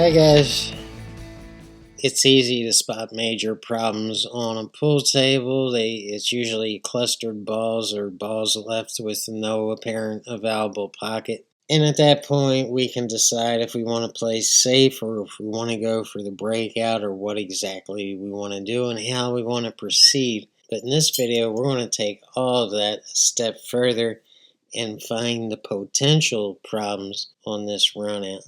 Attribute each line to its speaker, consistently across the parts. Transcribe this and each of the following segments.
Speaker 1: Alright guys, it's easy to spot major problems on a pool table. It's usually clustered balls or balls left with no apparent available pocket. And at that point we can decide if we want to play safe or if we want to go for the breakout or what exactly we want to do and how we want to proceed. But in this video we're going to take all of that a step further and find the potential problems on this run out.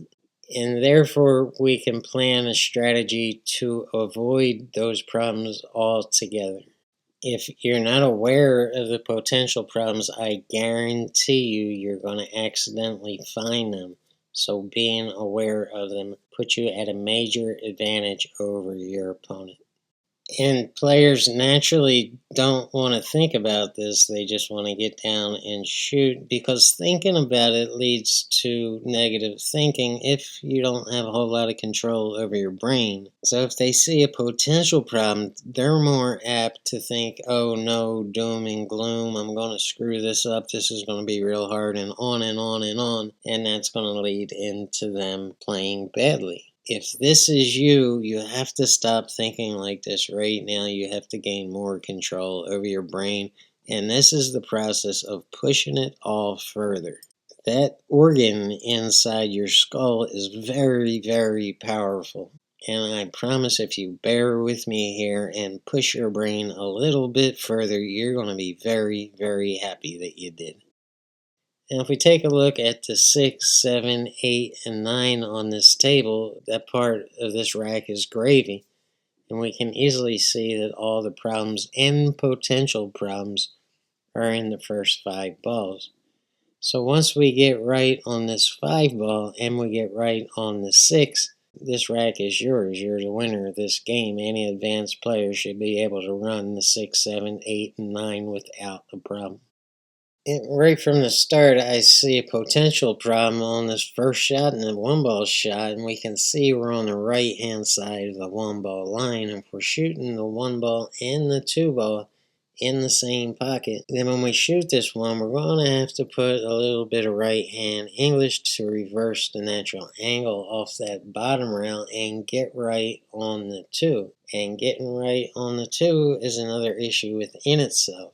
Speaker 1: And therefore we can plan a strategy to avoid those problems altogether. If you're not aware of the potential problems, I guarantee you're going to accidentally find them. So being aware of them puts you at a major advantage over your opponent. And players naturally don't want to think about this. They just want to get down and shoot, because thinking about it leads to negative thinking if you don't have a whole lot of control over your brain. So if they see a potential problem, they're more apt to think, oh no, doom and gloom, I'm going to screw this up, this is going to be real hard, and on and on and on. And that's going to lead into them playing badly. If this is you have to stop thinking like this right now. You have to gain more control over your brain. And this is the process of pushing it all further. That organ inside your skull is very, very powerful. And I promise if you bear with me here and push your brain a little bit further, you're going to be very, very happy that you did. Now if we take a look at the 6, 7, 8, and 9 on this table, that part of this rack is gravy. And we can easily see that all the problems and potential problems are in the first 5 balls. So once we get right on this 5 ball and we get right on the 6, this rack is yours. You're the winner of this game. Any advanced player should be able to run the 6, 7, 8, and 9 without a problem. Right from the start, I see a potential problem on this first shot and the 1-ball shot, and we can see we're on the right-hand side of the 1-ball line. If we're shooting the 1-ball and the 2-ball in the same pocket, then when we shoot this one, we're going to have to put a little bit of right-hand English to reverse the natural angle off that bottom rail and get right on the 2. And getting right on the 2 is another issue within itself.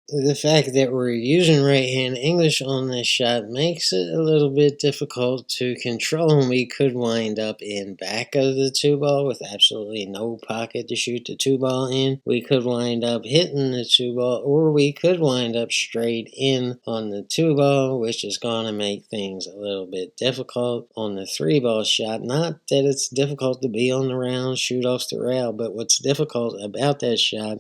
Speaker 1: The fact that we're using right-hand English on this shot makes it a little bit difficult to control, and we could wind up in back of the 2-ball with absolutely no pocket to shoot the 2-ball in. We could wind up hitting the 2-ball, or we could wind up straight in on the 2-ball, which is going to make things a little bit difficult on the 3-ball shot. Not that it's difficult to be on the round, shoot off the rail, but what's difficult about that shot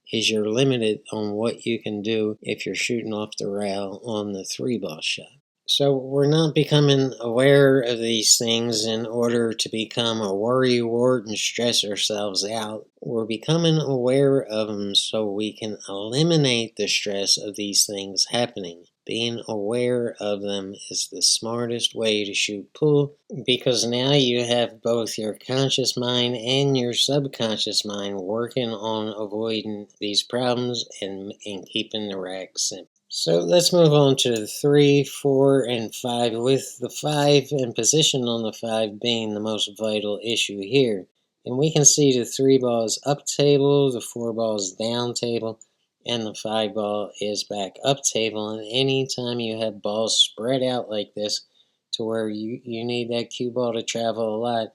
Speaker 1: is you're limited on what you can do if you're shooting off the rail on the 3-ball shot. So we're not becoming aware of these things in order to become a worrywart and stress ourselves out. We're becoming aware of them so we can eliminate the stress of these things happening. Being aware of them is the smartest way to shoot pool, because now you have both your conscious mind and your subconscious mind working on avoiding these problems and keeping the rack simple. So let's move on to 3, 4, and 5, with the 5 and position on the 5 being the most vital issue here. And we can see the 3-ball is up table, the 4-ball is down table, and the 5-ball is back up table. And anytime you have balls spread out like this to where you need that cue ball to travel a lot,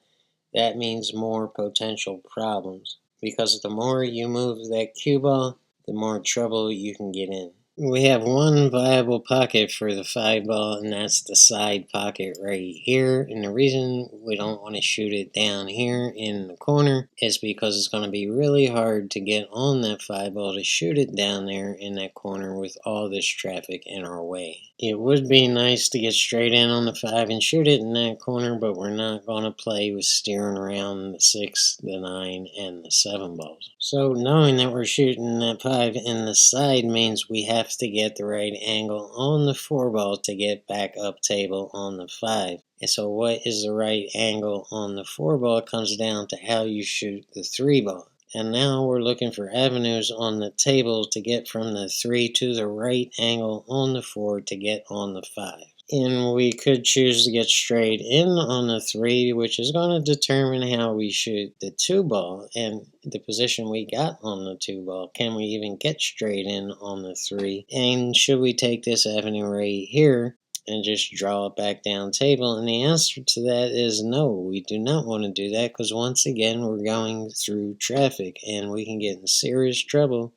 Speaker 1: that means more potential problems. Because the more you move that cue ball, the more trouble you can get in. We have one viable pocket for the 5-ball, and that's the side pocket right here. And the reason we don't want to shoot it down here in the corner is because it's going to be really hard to get on that 5-ball to shoot it down there in that corner with all this traffic in our way. It would be nice to get straight in on the 5 and shoot it in that corner, but we're not going to play with steering around the 6, the 9, and the 7 balls. So knowing that we're shooting that 5 in the side means we have to get the right angle on the 4-ball to get back up table on the 5. And so what is the right angle on the 4-ball comes down to how you shoot the 3-ball. And now we're looking for avenues on the table to get from the 3 to the right angle on the 4 to get on the 5. And we could choose to get straight in on the 3, which is going to determine how we shoot the 2 ball and the position we got on the 2 ball. Can we even get straight in on the 3? And should we take this avenue right here and just draw it back down table? And the answer to that is no, we do not want to do that, because once again we're going through traffic and we can get in serious trouble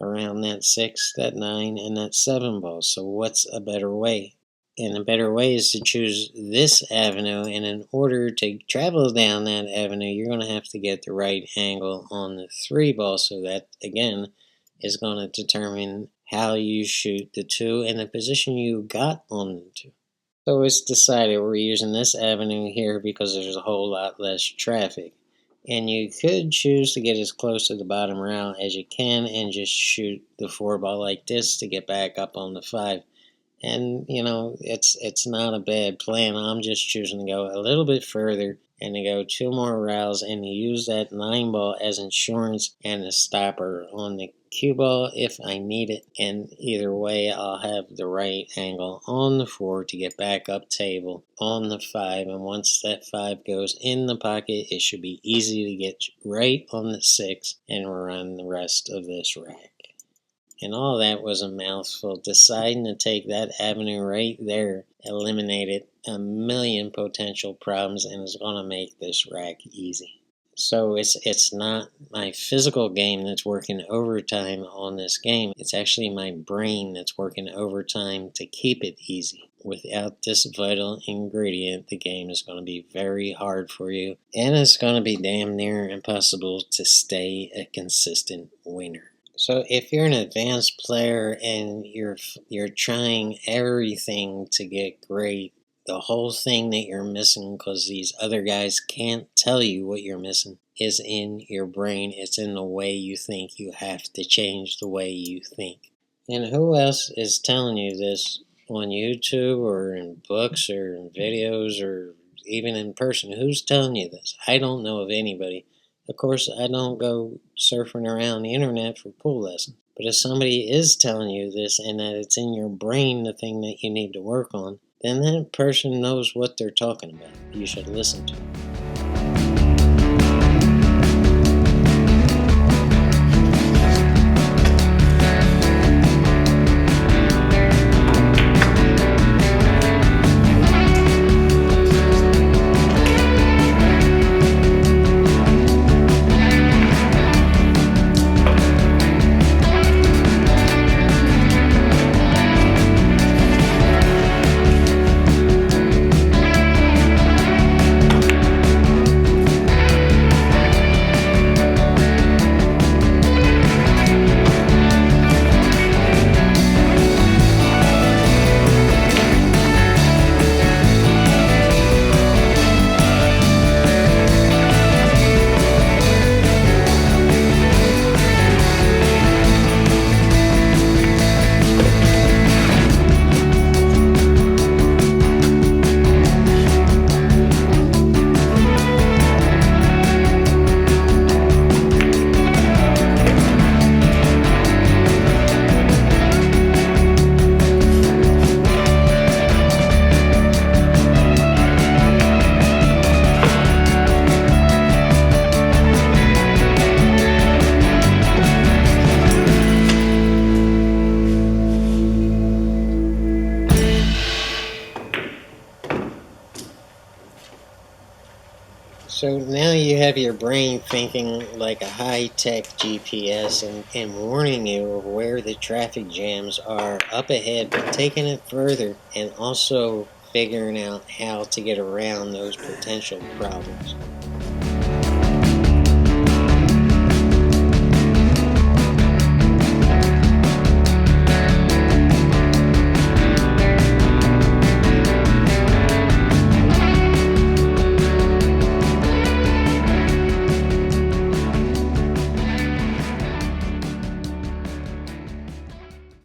Speaker 1: around that 6, that 9, and that 7 ball. So what's a better way? And a better way is to choose this avenue, and in order to travel down that avenue, you're going to have to get the right angle on the 3 ball. So that, again, is going to determine how you shoot the 2 and the position you got on the 2. So it's decided we're using this avenue here because there's a whole lot less traffic. And you could choose to get as close to the bottom rail as you can and just shoot the 4 ball like this to get back up on the 5. And, it's not a bad plan. I'm just choosing to go a little bit further and to go 2 more rails and to use that 9 ball as insurance and a stopper on the cue ball if I need it. And either way, I'll have the right angle on the 4 to get back up table on the 5. And once that 5 goes in the pocket, it should be easy to get right on the 6 and run the rest of this rack. And all that was a mouthful. Deciding to take that avenue right there eliminated a million potential problems and is going to make this rack easy. So it's not my physical game that's working overtime on this game. It's actually my brain that's working overtime to keep it easy. Without this vital ingredient, the game is going to be very hard for you, and it's going to be damn near impossible to stay a consistent winner. So if you're an advanced player and you're trying everything to get great, the whole thing that you're missing, because these other guys can't tell you what you're missing, is in your brain. It's in the way you think. You have to change the way you think. And who else is telling you this on YouTube or in books or in videos or even in person? Who's telling you this? I don't know of anybody. Of course, I don't go surfing around the internet for pool lessons. But if somebody is telling you this and that it's in your brain, the thing that you need to work on, then that person knows what they're talking about. You should listen to them. So now you have your brain thinking like a high-tech GPS and warning you of where the traffic jams are up ahead, but taking it further and also figuring out how to get around those potential problems.